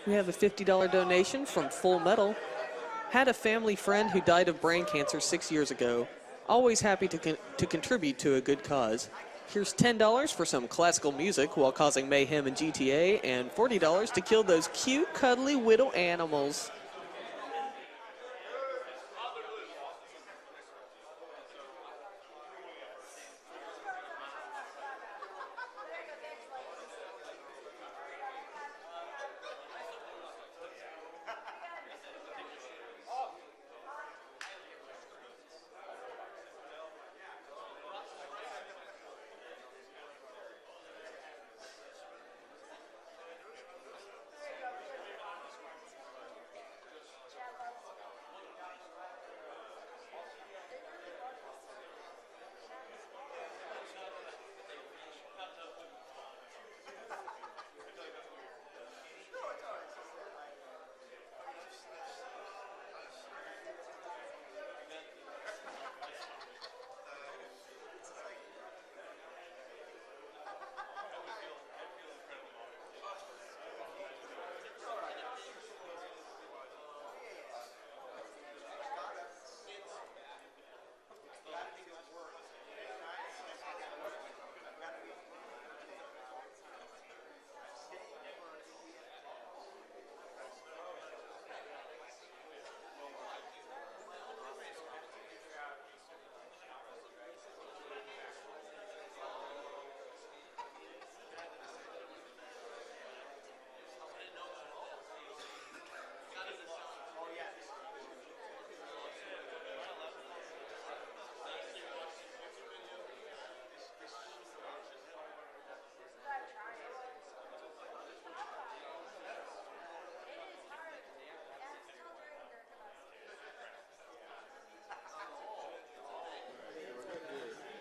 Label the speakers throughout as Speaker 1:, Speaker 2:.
Speaker 1: We have a $50 donation from Full Metal. Had a family friend who died of brain cancer 6 years ago. Always happy to contribute to a good cause. Here's $10 for some classical music while causing mayhem in GTA, and $40 to kill those cute, cuddly widow animals.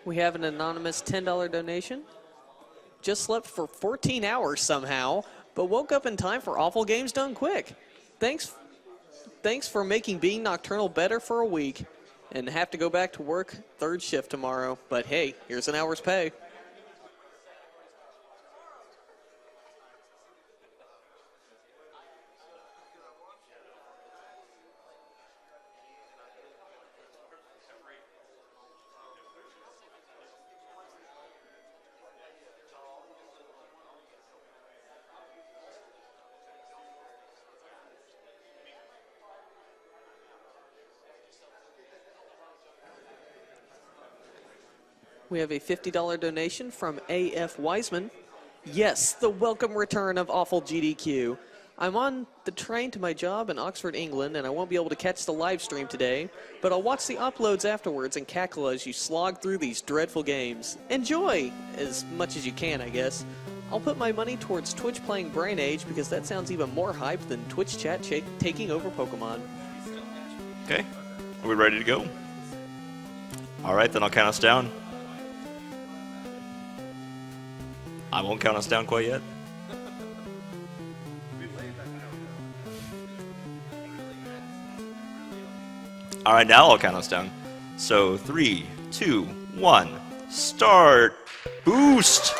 Speaker 1: We have an anonymous $10 donation. Just slept for 14 hours somehow, but woke up in time for Awful Games Done Quick. Thanks for making being nocturnal better for a week, and have to go back to work third shift tomorrow. But hey, here's an hour's pay. We have a $50 donation from A.F. Wiseman. Yes, the welcome return of Awful GDQ. I'm on the train to my job in Oxford, England, and I won't be able to catch the live stream today, but I'll watch the uploads afterwards and cackle as you slog through these dreadful games. Enjoy! As much as you can, I guess. I'll put my money towards Twitch playing Brain Age because that sounds even more hyped than Twitch chat taking over Pokemon.
Speaker 2: Okay, are we ready to go? Alright, then I'll count us down. I won't count us down quite yet. Alright, now I'll count us down. So 3, 2, 1, start! Boost!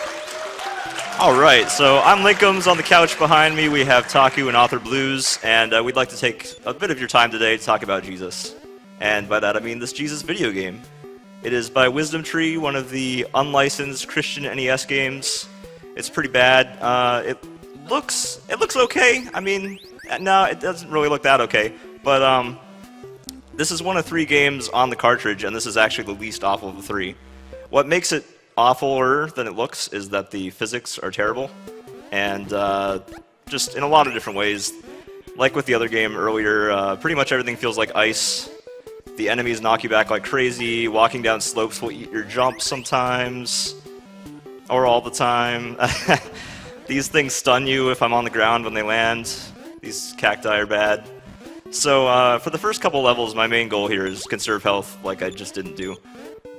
Speaker 2: Alright, so I'm Linkums. On the couch behind me we have Taku and AuthorBlues, and we'd like to take a bit of your time today to talk about Jesus. And by that I mean this Jesus video game. It is by Wisdom Tree, one of the unlicensed Christian NES games. It's pretty bad. It looks okay. I mean, no, it doesn't really look that okay. But this is one of 3 games on the cartridge, and this is actually the least awful of the 3. What makes it awfuler than it looks is that the physics are terrible, and just in a lot of different ways. Like with the other game earlier, pretty much everything feels like ice. The enemies knock you back like crazy. Walking down slopes will eat your jumps sometimes. Or all the time. These things stun you if I'm on the ground when they land. These cacti are bad. So for the first couple levels, my main goal here is conserve health, like I just didn't do.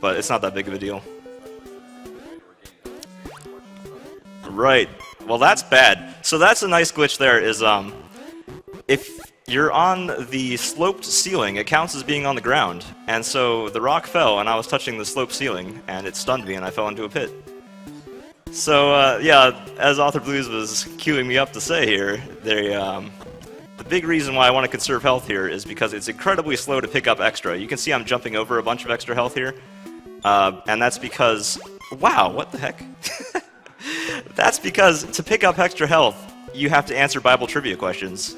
Speaker 2: But it's not that big of a deal. Right. Well, that's bad. So that's a nice glitch there, is if you're on the sloped ceiling, it counts as being on the ground. And so the rock fell, and I was touching the sloped ceiling, and it stunned me, and I fell into a pit. So yeah, as AuthorBlues was queuing me up to say here, the big reason why I want to conserve health here is because it's incredibly slow to pick up extra. You can see I'm jumping over a bunch of extra health here, and that's because, wow, what the heck? That's because to pick up extra health, you have to answer Bible trivia questions,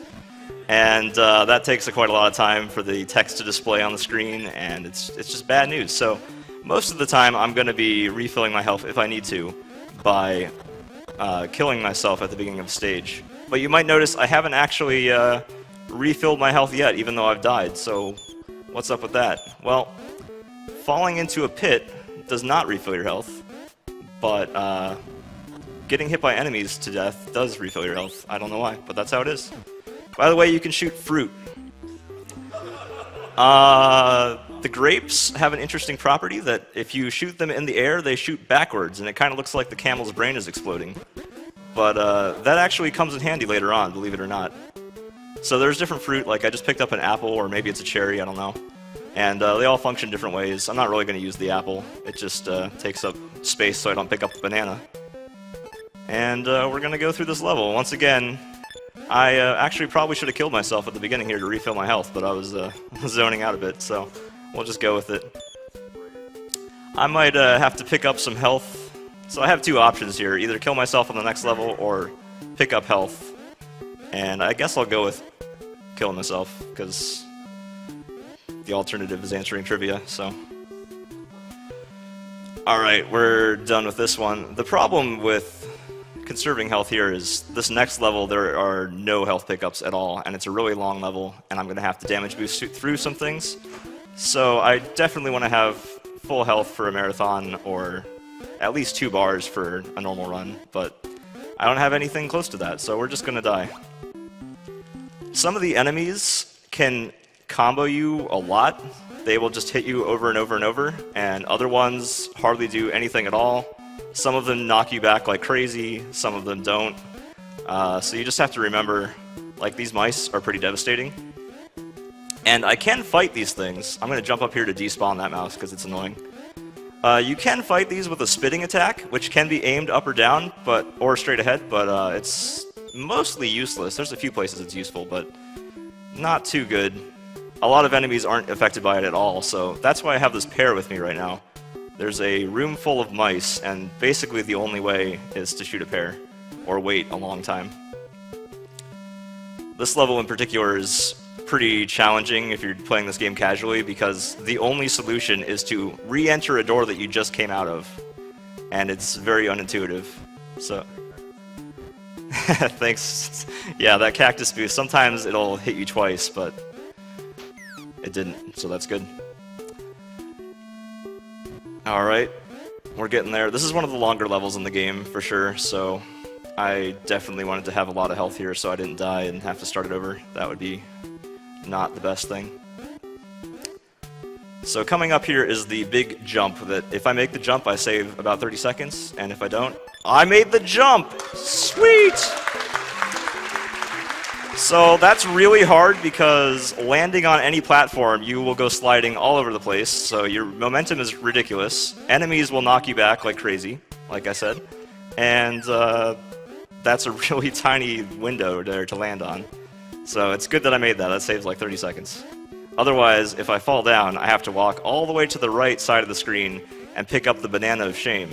Speaker 2: and that takes quite a lot of time for the text to display on the screen, and it's just bad news. So most of the time, I'm going to be refilling my health if I need to by killing myself at the beginning of the stage. But you might notice I haven't actually refilled my health yet, even though I've died. So what's up with that? Well, falling into a pit does not refill your health, but getting hit by enemies to death does refill your health. I don't know why, but that's how it is. By the way, you can shoot fruit. The grapes have an interesting property that if you shoot them in the air, they shoot backwards, and it kind of looks like the camel's brain is exploding. But that actually comes in handy later on, believe it or not. So there's different fruit, like I just picked up an apple, or maybe it's a cherry, I don't know. And they all function different ways. I'm not really going to use the apple. It just takes up space so I don't pick up the banana. And we're going to go through this level. Once again, I actually probably should have killed myself at the beginning here to refill my health, but I was zoning out a bit, so we'll just go with it. I might have to pick up some health. So I have two options here, either kill myself on the next level or pick up health. And I guess I'll go with killing myself, because the alternative is answering trivia, so. Alright, we're done with this one. The problem with conserving health here is this next level there are no health pickups at all, and it's a really long level, and I'm going to have to damage boost through some things. So I definitely want to have full health for a marathon, or at least 2 bars for a normal run, but I don't have anything close to that, so we're just gonna die. Some of the enemies can combo you a lot. They will just hit you over and over and over, and other ones hardly do anything at all. Some of them knock you back like crazy, some of them don't. So you just have to remember, like, these mice are pretty devastating. And I can fight these things. I'm gonna jump up here to despawn that mouse because it's annoying. You can fight these with a spitting attack, which can be aimed up or down, or straight ahead, but it's mostly useless. There's a few places it's useful, but not too good. A lot of enemies aren't affected by it at all, so that's why I have this pair with me right now. There's a room full of mice, and basically the only way is to shoot a pair, or wait a long time. This level in particular is pretty challenging if you're playing this game casually, because the only solution is to re-enter a door that you just came out of, and it's very unintuitive. So thanks. Yeah, that cactus boost, sometimes it'll hit you twice, but it didn't, so that's good. Alright, we're getting there. This is one of the longer levels in the game for sure, so I definitely wanted to have a lot of health here so I didn't die and have to start it over. That would be not the best thing. So coming up here is the big jump that if I make the jump I save about 30 seconds, and if I don't, I made the jump! Sweet! So that's really hard because landing on any platform you will go sliding all over the place, so your momentum is ridiculous. Enemies will knock you back like crazy, like I said, and that's a really tiny window there to land on. So it's good that I made that. That saves like 30 seconds. Otherwise, if I fall down, I have to walk all the way to the right side of the screen and pick up the banana of shame.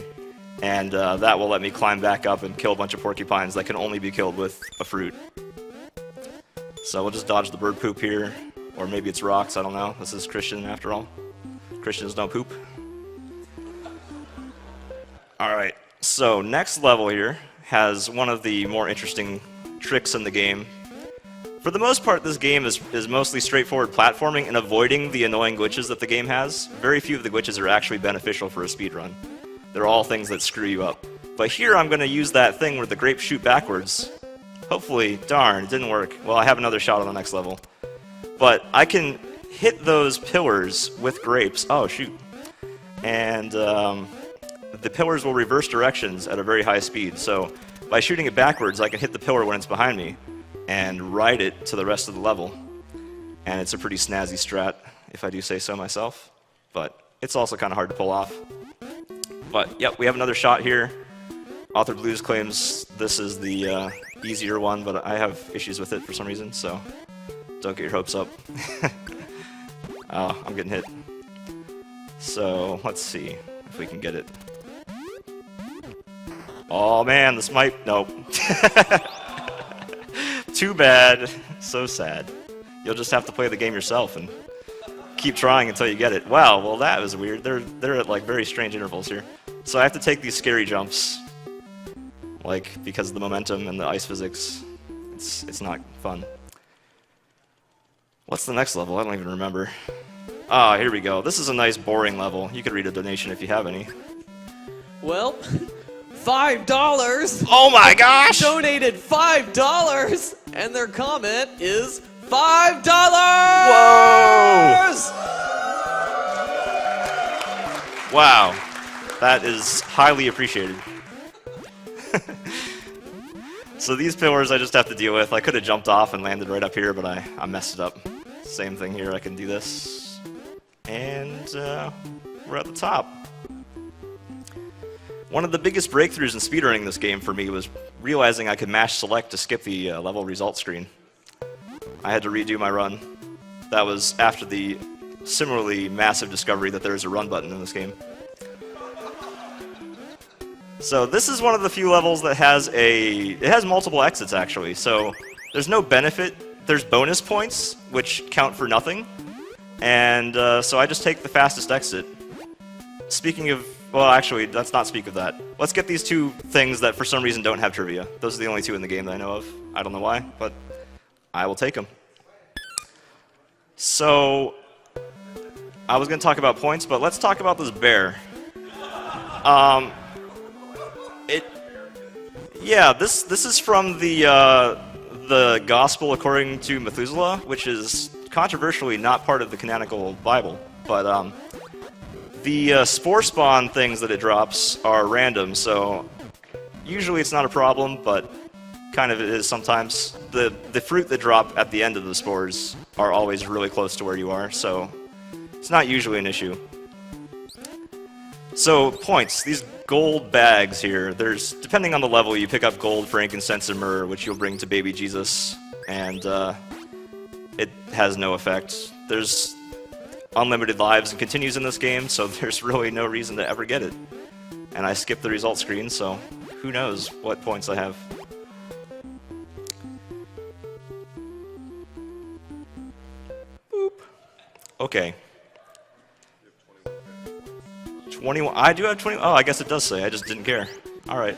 Speaker 2: And that will let me climb back up and kill a bunch of porcupines that can only be killed with a fruit. So we'll just dodge the bird poop here. Or maybe it's rocks, I don't know. This is Christian after all. Christians don't poop. Alright, so next level here has one of the more interesting tricks in the game. For the most part, this game is mostly straightforward platforming and avoiding the annoying glitches that the game has. Very few of the glitches are actually beneficial for a speedrun. They're all things that screw you up. But here I'm going to use that thing where the grapes shoot backwards. Hopefully, darn, it didn't work. Well, I have another shot on the next level. But I can hit those pillars with grapes. Oh, shoot. And the pillars will reverse directions at a very high speed. So by shooting it backwards, I can hit the pillar when it's behind me and ride it to the rest of the level. And it's a pretty snazzy strat, if I do say so myself. But it's also kind of hard to pull off. But, yep, we have another shot here. AuthorBlues claims this is the easier one, but I have issues with it for some reason, so don't get your hopes up. Oh, I'm getting hit. So, let's see if we can get it. Oh man, this might... Nope. Too bad. So sad. You'll just have to play the game yourself and keep trying until you get it. Wow, well that was weird. They're at like very strange intervals here. So I have to take these scary jumps, like because of the momentum and the ice physics. It's not fun. What's the next level? I don't even remember. Ah, here we go. This is a nice boring level. You could read a donation if you have any.
Speaker 1: Well, $5.
Speaker 2: Oh my gosh!
Speaker 1: Donated $5, and their comment is $5.
Speaker 2: Whoa! Wow, that is highly appreciated. So these pillars I just have to deal with. I could have jumped off and landed right up here, but I messed it up. Same thing here. I can do this, and we're at the top. One of the biggest breakthroughs in speedrunning this game for me was realizing I could mash select to skip the level result screen. I had to redo my run. That was after the similarly massive discovery that there is a run button in this game. So this is one of the few levels that has it has multiple exits actually. So there's no benefit. There's bonus points which count for nothing, and so I just take the fastest exit. Speaking of, well, actually, let's not speak of that. Let's get these two things that for some reason don't have trivia. Those are the only two in the game that I know of. I don't know why, but I will take them. So, I was going to talk about points, but let's talk about this bear. Yeah, this is from the Gospel according to Methuselah, which is controversially not part of the canonical Bible, but the spore spawn things that it drops are random, so usually it's not a problem, but kind of it is sometimes. The fruit that drop at the end of the spores are always really close to where you are, so it's not usually an issue. So points, these gold bags here, there's, depending on the level, you pick up gold, frankincense, and myrrh, which you'll bring to baby Jesus, and it has no effect. There's unlimited lives and continues in this game, so there's really no reason to ever get it. And I skipped the result screen, so who knows what points I have. Boop. Okay. 21. I do have 20. Oh, I guess it does say. I just didn't care. Alright.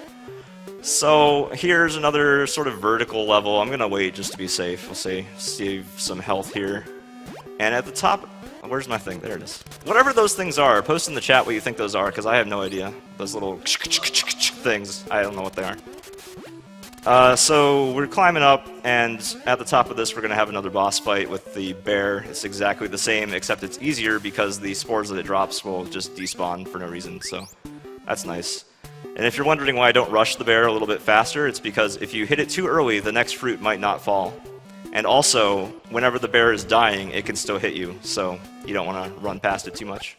Speaker 2: So here's another sort of vertical level. I'm gonna wait just to be safe. We'll see. Save some health here. And at the top, where's my thing? There it is. Whatever those things are, post in the chat what you think those are, because I have no idea. Those little things, I don't know what they are. So we're climbing up, and at the top of this we're going to have another boss fight with the bear. It's exactly the same, except it's easier because the spores that it drops will just despawn for no reason, so that's nice. And if you're wondering why I don't rush the bear a little bit faster, it's because if you hit it too early, the next fruit might not fall. And also, whenever the bear is dying, it can still hit you, so you don't want to run past it too much.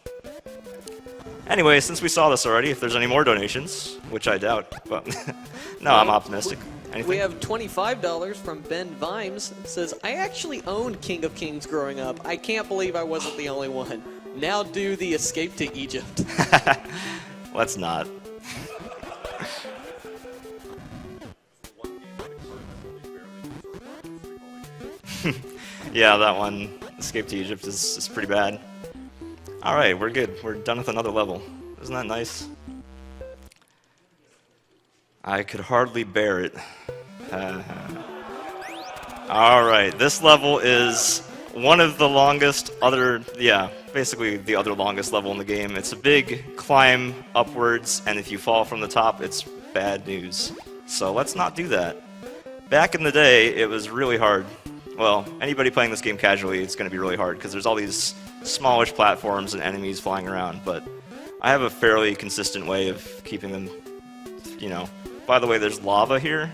Speaker 2: Anyway, since we saw this already, if there's any more donations, which I doubt, but no, I'm optimistic. Anything?
Speaker 1: We have $25 from Ben Vimes. It says, I actually owned King of Kings growing up. I can't believe I wasn't the only one. Now do the Escape to Egypt.
Speaker 2: Let's not. Yeah, that one, Escape to Egypt, is pretty bad. Alright, we're good. We're done with another level. Isn't that nice? I could hardly bear it. Alright, this level is one of the longest basically the other longest level in the game. It's a big climb upwards, and if you fall from the top, it's bad news. So let's not do that. Back in the day, it was really hard. Well, anybody playing this game casually, it's going to be really hard, because there's all these smallish platforms and enemies flying around, but I have a fairly consistent way of keeping them, you know. By the way, there's lava here.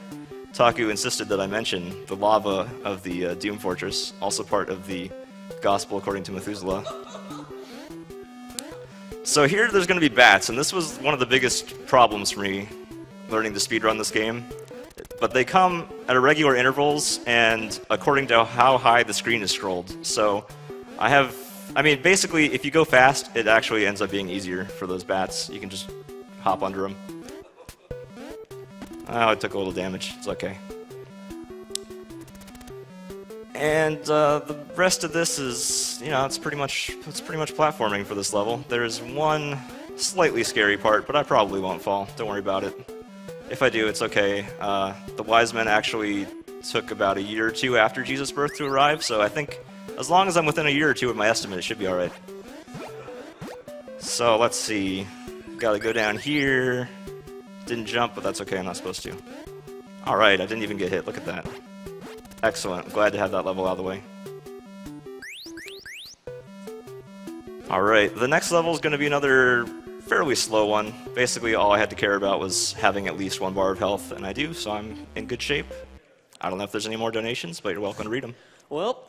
Speaker 2: Taku insisted that I mention the lava of the Doom Fortress, also part of the Gospel according to Methuselah. So here there's going to be bats, and this was one of the biggest problems for me learning to speedrun this game. But they come at irregular intervals and according to how high the screen is scrolled. So I mean, basically, if you go fast, it actually ends up being easier for those bats. You can just hop under them. Oh, it took a little damage. It's okay. And the rest of this is, you know, it's pretty much platforming for this level. There's one slightly scary part, but I probably won't fall. Don't worry about it. If I do, it's okay. The wise men actually took about a year or two after Jesus' birth to arrive, so I think as long as I'm within a year or two of my estimate, it should be alright. So let's see. Gotta go down here. Didn't jump, but that's okay, I'm not supposed to. Alright, I didn't even get hit. Look at that. Excellent. Glad to have that level out of the way. Alright, the next level is going to be another fairly slow one. Basically, all I had to care about was having at least 1 bar of health, and I do, so I'm in good shape. I don't know if there's any more donations, but you're welcome to read them.
Speaker 1: Well,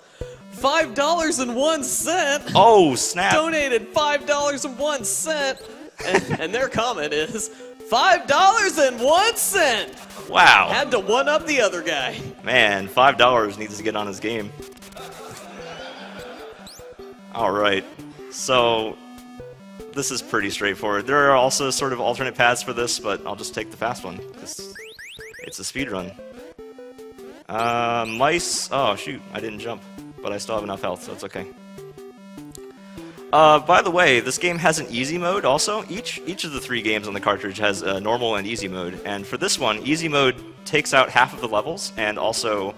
Speaker 1: $5.01.
Speaker 2: Oh, snap!
Speaker 1: Donated $5.01. And their comment is $5.01.
Speaker 2: Wow.
Speaker 1: Had to one up the other guy.
Speaker 2: Man, $5 needs to get on his game. Alright, so this is pretty straightforward. There are also sort of alternate paths for this, but I'll just take the fast one, because it's a speedrun. Mice. Oh, shoot, I didn't jump, but I still have enough health, so it's okay. By the way, this game has an easy mode also. Each of the 3 games on the cartridge has a normal and easy mode, and for this one, easy mode takes out half of the levels and also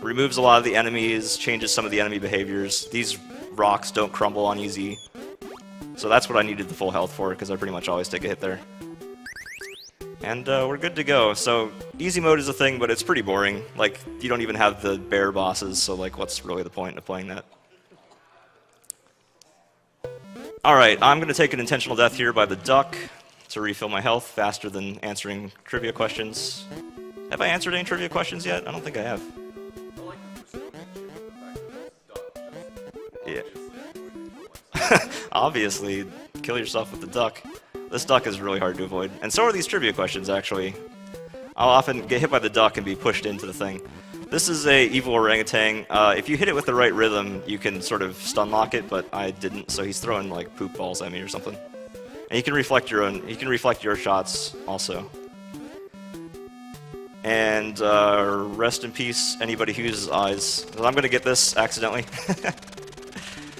Speaker 2: removes a lot of the enemies, changes some of the enemy behaviors. These rocks don't crumble on easy, so that's what I needed the full health for, because I pretty much always take a hit there. And we're good to go. So easy mode is a thing, but it's pretty boring. Like, you don't even have the bear bosses, so like, what's really the point of playing that? Alright, I'm going to take an intentional death here by the duck to refill my health faster than answering trivia questions. Have I answered any trivia questions yet? I don't think I have. Yeah. Obviously, kill yourself with the duck. This duck is really hard to avoid. And so are these trivia questions, actually. I'll often get hit by the duck and be pushed into the thing. This is a evil orangutan. If you hit it with the right rhythm, you can sort of stun lock it, but I didn't, so he's throwing like poop balls at me or something. And you can reflect your shots also. And rest in peace, anybody who uses eyes. I'm gonna get this accidentally.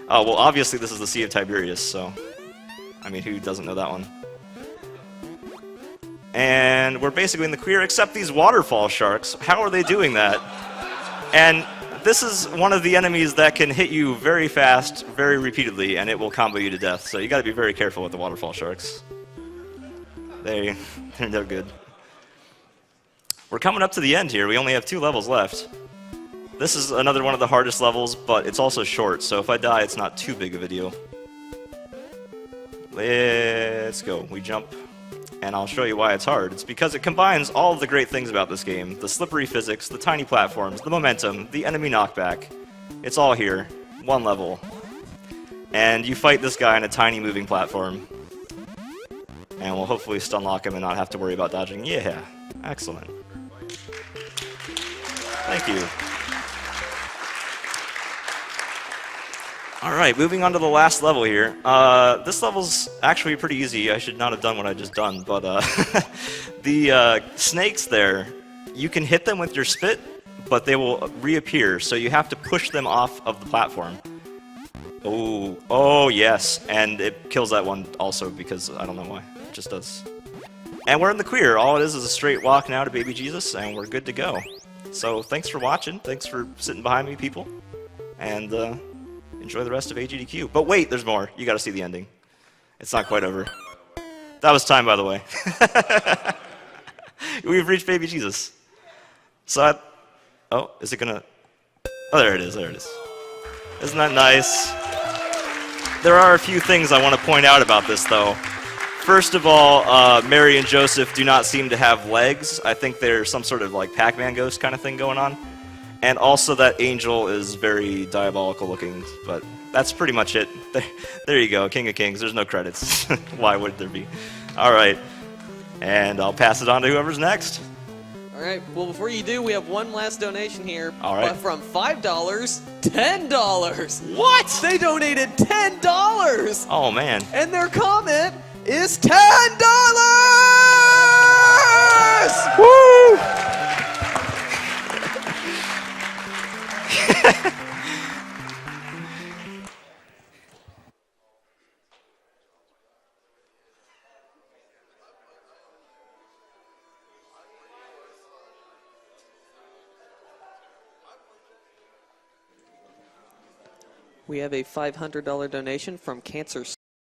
Speaker 2: Oh, well, obviously this is the Sea of Tiberias, so I mean, who doesn't know that one? And we're basically in the clear, except these waterfall sharks. How are they doing that? And this is one of the enemies that can hit you very fast, very repeatedly, and it will combo you to death. So you gotta be very careful with the waterfall sharks. They're no good. We're coming up to the end here. We only have 2 levels left. This is another one of the hardest levels, but it's also short, so if I die, it's not too big of a deal. Let's go. We jump. And I'll show you why it's hard. It's because it combines all of the great things about this game. The slippery physics, the tiny platforms, the momentum, the enemy knockback. It's all here. 1 level. And you fight this guy on a tiny moving platform. And we'll hopefully stun lock him and not have to worry about dodging. Yeah. Excellent. Thank you. Alright, moving on to the last level here. This level's actually pretty easy. I should not have done what I just done, but the snakes there, you can hit them with your spit, but they will reappear, so you have to push them off of the platform. Oh yes, and it kills that one also because I don't know why. It just does. And we're in the clear. All it is a straight walk now to Baby Jesus, and we're good to go. So thanks for watching. Thanks for sitting behind me, people. And enjoy the rest of AGDQ. But wait, there's more. You gotta see the ending. It's not quite over. That was time, by the way. We've reached Baby Jesus. So oh, is it gonna... Oh, there it is, there it is. Isn't that nice? There are a few things I want to point out about this, though. First of all, Mary and Joseph do not seem to have legs. I think there's some sort of like Pac-Man ghost kind of thing going on. And also that angel is very diabolical looking, but that's pretty much it. There you go, King of Kings. There's no credits. Why would there be? All right. And I'll pass it on to whoever's next.
Speaker 1: All right. Well, before you do, we have one last donation here.
Speaker 2: All right.
Speaker 1: But from $5, $10.
Speaker 2: What?
Speaker 1: They donated $10.
Speaker 2: Oh, man.
Speaker 1: And their comment is $10.
Speaker 2: Woo!
Speaker 1: We have a $500 donation from Cancer